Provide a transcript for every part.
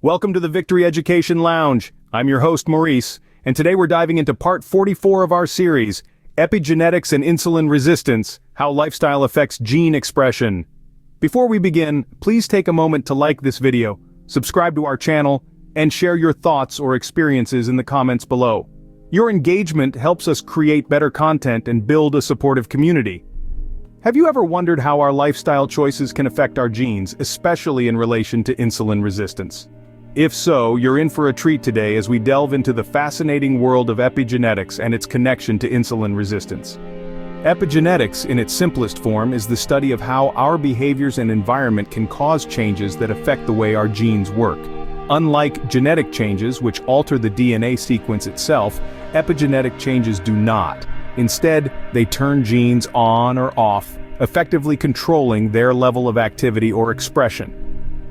Welcome to the Victory Education Lounge. I'm your host, Maurice, and today we're diving into part 44 of our series, Epigenetics and Insulin Resistance, How Lifestyle Affects Gene Expression. Before we begin, please take a moment to like this video, subscribe to our channel, and share your thoughts or experiences in the comments below. Your engagement helps us create better content and build a supportive community. Have you ever wondered how our lifestyle choices can affect our genes, especially in relation to insulin resistance? If so, you're in for a treat today as we delve into the fascinating world of epigenetics and its connection to insulin resistance. Epigenetics, in its simplest form, is the study of how our behaviors and environment can cause changes that affect the way our genes work. Unlike genetic changes, which alter the DNA sequence itself, epigenetic changes do not. Instead, they turn genes on or off, effectively controlling their level of activity or expression.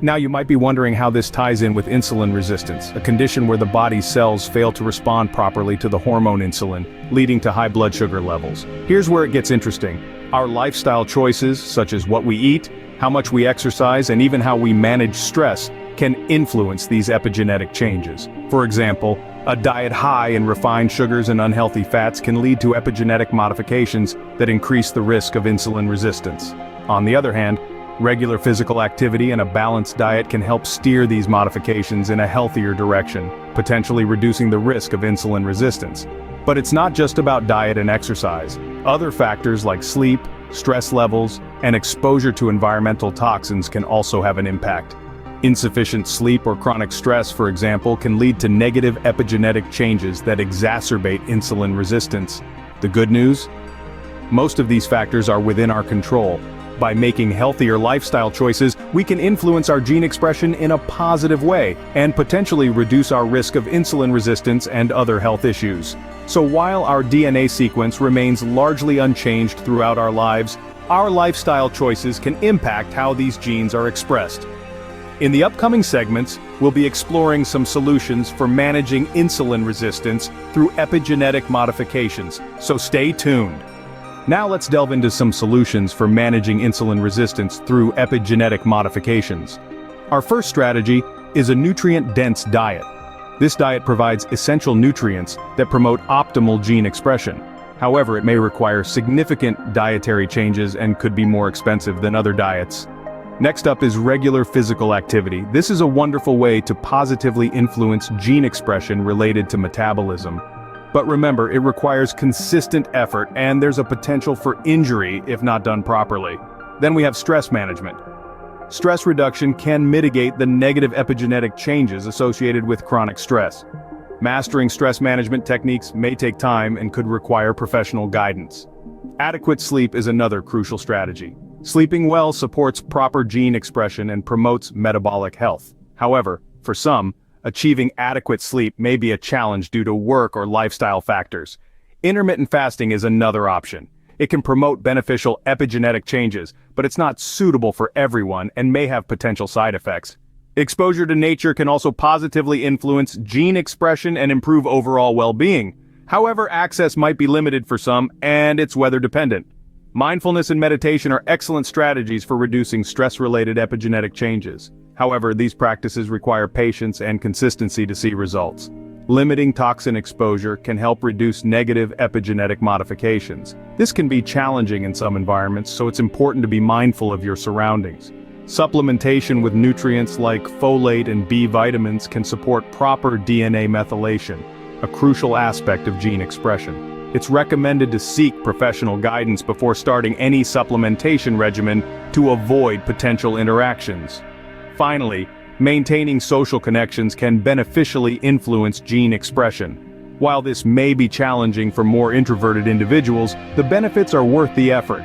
Now you might be wondering how this ties in with insulin resistance, a condition where the body's cells fail to respond properly to the hormone insulin, leading to high blood sugar levels. Here's where it gets interesting. Our lifestyle choices, such as what we eat, how much we exercise, and even how we manage stress, can influence these epigenetic changes. For example, a diet high in refined sugars and unhealthy fats can lead to epigenetic modifications that increase the risk of insulin resistance. On the other hand, regular physical activity and a balanced diet can help steer these modifications in a healthier direction, potentially reducing the risk of insulin resistance. But it's not just about diet and exercise. Other factors like sleep, stress levels, and exposure to environmental toxins can also have an impact. Insufficient sleep or chronic stress, for example, can lead to negative epigenetic changes that exacerbate insulin resistance. The good news? Most of these factors are within our control. By making healthier lifestyle choices, we can influence our gene expression in a positive way and potentially reduce our risk of insulin resistance and other health issues. So while our DNA sequence remains largely unchanged throughout our lives, our lifestyle choices can impact how these genes are expressed. In the upcoming segments, we'll be exploring some solutions for managing insulin resistance through epigenetic modifications, so stay tuned. Now let's delve into some solutions for managing insulin resistance through epigenetic modifications. Our first strategy is a nutrient-dense diet. This diet provides essential nutrients that promote optimal gene expression. However, it may require significant dietary changes and could be more expensive than other diets. Next up is regular physical activity. This is a wonderful way to positively influence gene expression related to metabolism. But remember, it requires consistent effort and there's a potential for injury if not done properly. Then we have stress management. Stress reduction can mitigate the negative epigenetic changes associated with chronic stress. Mastering stress management techniques may take time and could require professional guidance. Adequate sleep is another crucial strategy. Sleeping well supports proper gene expression and promotes metabolic health. However, for some, achieving adequate sleep may be a challenge due to work or lifestyle factors. Intermittent fasting is another option. It can promote beneficial epigenetic changes, but it's not suitable for everyone and may have potential side effects. Exposure to nature can also positively influence gene expression and improve overall well-being. However, access might be limited for some, and it's weather dependent. Mindfulness and meditation are excellent strategies for reducing stress-related epigenetic changes. However, these practices require patience and consistency to see results. Limiting toxin exposure can help reduce negative epigenetic modifications. This can be challenging in some environments, so it's important to be mindful of your surroundings. Supplementation with nutrients like folate and B vitamins can support proper DNA methylation, a crucial aspect of gene expression. It's recommended to seek professional guidance before starting any supplementation regimen to avoid potential interactions. Finally, maintaining social connections can beneficially influence gene expression. While this may be challenging for more introverted individuals, the benefits are worth the effort.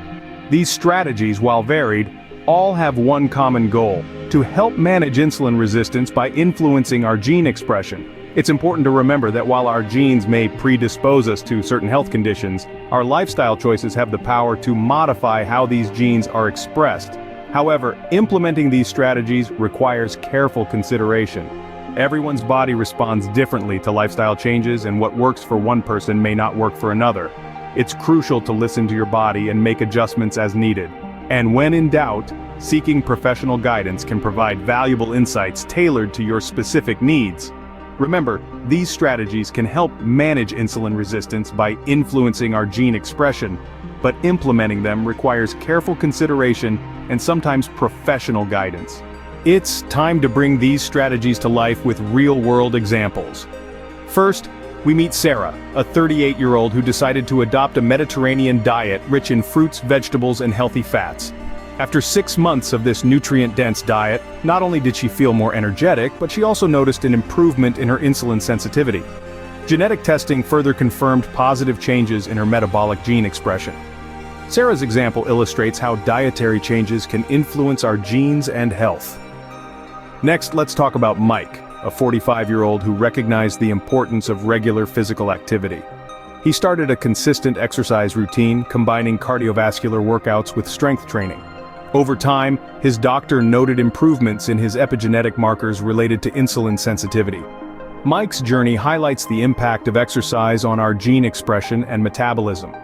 These strategies, while varied, all have one common goal: to help manage insulin resistance by influencing our gene expression. It's important to remember that while our genes may predispose us to certain health conditions, our lifestyle choices have the power to modify how these genes are expressed. However, implementing these strategies requires careful consideration. Everyone's body responds differently to lifestyle changes, and what works for one person may not work for another. It's crucial to listen to your body and make adjustments as needed. And when in doubt, seeking professional guidance can provide valuable insights tailored to your specific needs. Remember, these strategies can help manage insulin resistance by influencing our gene expression, but implementing them requires careful consideration and sometimes professional guidance. It's time to bring these strategies to life with real-world examples. First, we meet Sarah, a 38-year-old who decided to adopt a Mediterranean diet rich in fruits, vegetables, and healthy fats. After 6 months of this nutrient-dense diet, not only did she feel more energetic, but she also noticed an improvement in her insulin sensitivity. Genetic testing further confirmed positive changes in her metabolic gene expression. Sarah's example illustrates how dietary changes can influence our genes and health. Next, let's talk about Mike, a 45-year-old who recognized the importance of regular physical activity. He started a consistent exercise routine, combining cardiovascular workouts with strength training. Over time, his doctor noted improvements in his epigenetic markers related to insulin sensitivity. Mike's journey highlights the impact of exercise on our gene expression and metabolism.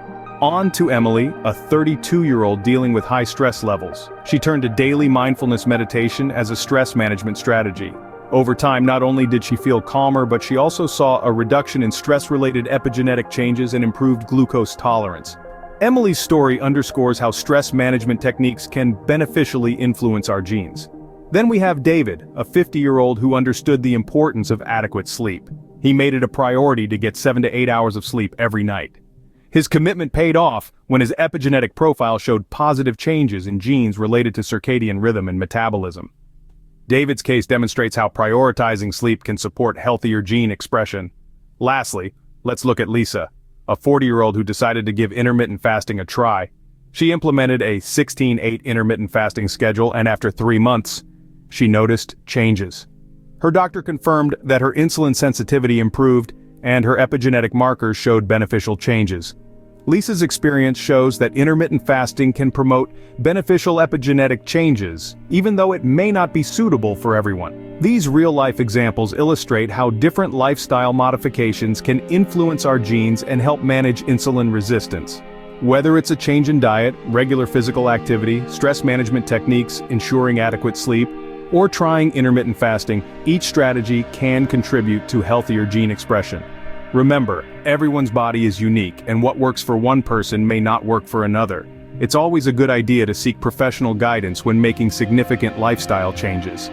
On to Emily, a 32-year-old dealing with high stress levels. She turned to daily mindfulness meditation as a stress management strategy. Over time, not only did she feel calmer, but she also saw a reduction in stress-related epigenetic changes and improved glucose tolerance. Emily's story underscores how stress management techniques can beneficially influence our genes. Then we have David, a 50-year-old who understood the importance of adequate sleep. He made it a priority to get 7 to 8 hours of sleep every night. His commitment paid off when his epigenetic profile showed positive changes in genes related to circadian rhythm and metabolism. David's case demonstrates how prioritizing sleep can support healthier gene expression. Lastly, let's look at Lisa, a 40-year-old who decided to give intermittent fasting a try. She implemented a 16-8 intermittent fasting schedule, and after 3 months, she noticed changes. Her doctor confirmed that her insulin sensitivity improved and her epigenetic markers showed beneficial changes. Lisa's experience shows that intermittent fasting can promote beneficial epigenetic changes, even though it may not be suitable for everyone. These real-life examples illustrate how different lifestyle modifications can influence our genes and help manage insulin resistance. Whether it's a change in diet, regular physical activity, stress management techniques, ensuring adequate sleep, or trying intermittent fasting, each strategy can contribute to healthier gene expression. Remember, everyone's body is unique, and what works for one person may not work for another. It's always a good idea to seek professional guidance when making significant lifestyle changes.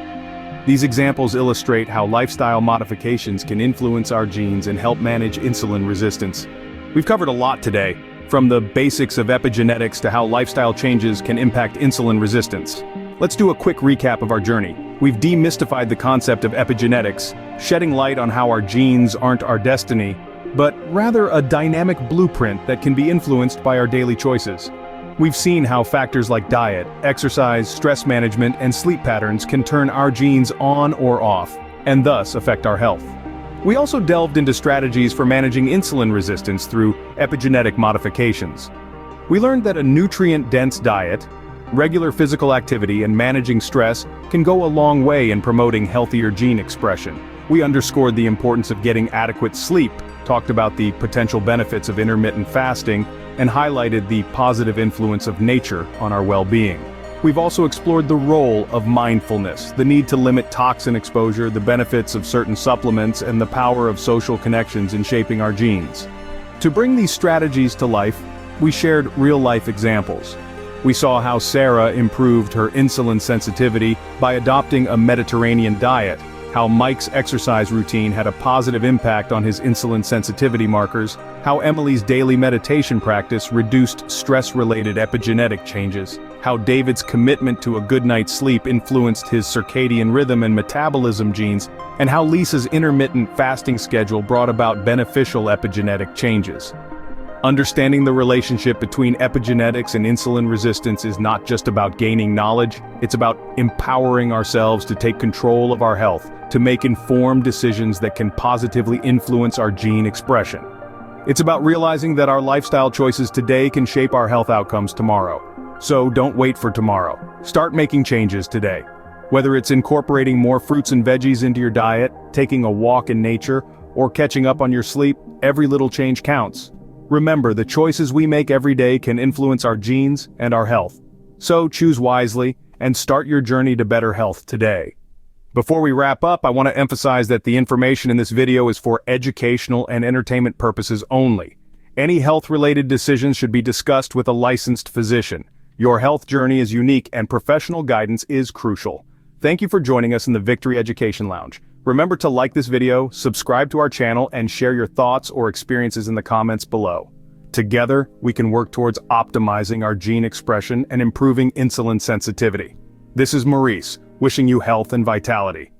These examples illustrate how lifestyle modifications can influence our genes and help manage insulin resistance. We've covered a lot today, from the basics of epigenetics to how lifestyle changes can impact insulin resistance. Let's do a quick recap of our journey. We've demystified the concept of epigenetics, shedding light on how our genes aren't our destiny, but rather a dynamic blueprint that can be influenced by our daily choices. We've seen how factors like diet, exercise, stress management, and sleep patterns can turn our genes on or off, and thus affect our health. We also delved into strategies for managing insulin resistance through epigenetic modifications. We learned that a nutrient-dense diet, regular physical activity, and managing stress can go a long way in promoting healthier gene expression. We underscored the importance of getting adequate sleep, talked about the potential benefits of intermittent fasting, and highlighted the positive influence of nature on our well-being. We've also explored the role of mindfulness, the need to limit toxin exposure, the benefits of certain supplements, and the power of social connections in shaping our genes. To bring these strategies to life, we shared real-life examples. We saw how Sarah improved her insulin sensitivity by adopting a Mediterranean diet, how Mike's exercise routine had a positive impact on his insulin sensitivity markers, how Emily's daily meditation practice reduced stress-related epigenetic changes, how David's commitment to a good night's sleep influenced his circadian rhythm and metabolism genes, and how Lisa's intermittent fasting schedule brought about beneficial epigenetic changes. Understanding the relationship between epigenetics and insulin resistance is not just about gaining knowledge, it's about empowering ourselves to take control of our health, to make informed decisions that can positively influence our gene expression. It's about realizing that our lifestyle choices today can shape our health outcomes tomorrow. So don't wait for tomorrow. Start making changes today. Whether it's incorporating more fruits and veggies into your diet, taking a walk in nature, or catching up on your sleep, every little change counts. Remember, the choices we make every day can influence our genes and our health. So choose wisely, and start your journey to better health today. Before we wrap up, I want to emphasize that the information in this video is for educational and entertainment purposes only. Any health-related decisions should be discussed with a licensed physician. Your health journey is unique and professional guidance is crucial. Thank you for joining us in the Victory Education Lounge. Remember to like this video, subscribe to our channel, and share your thoughts or experiences in the comments below. Together, we can work towards optimizing our gene expression and improving insulin sensitivity. This is Maurice, wishing you health and vitality.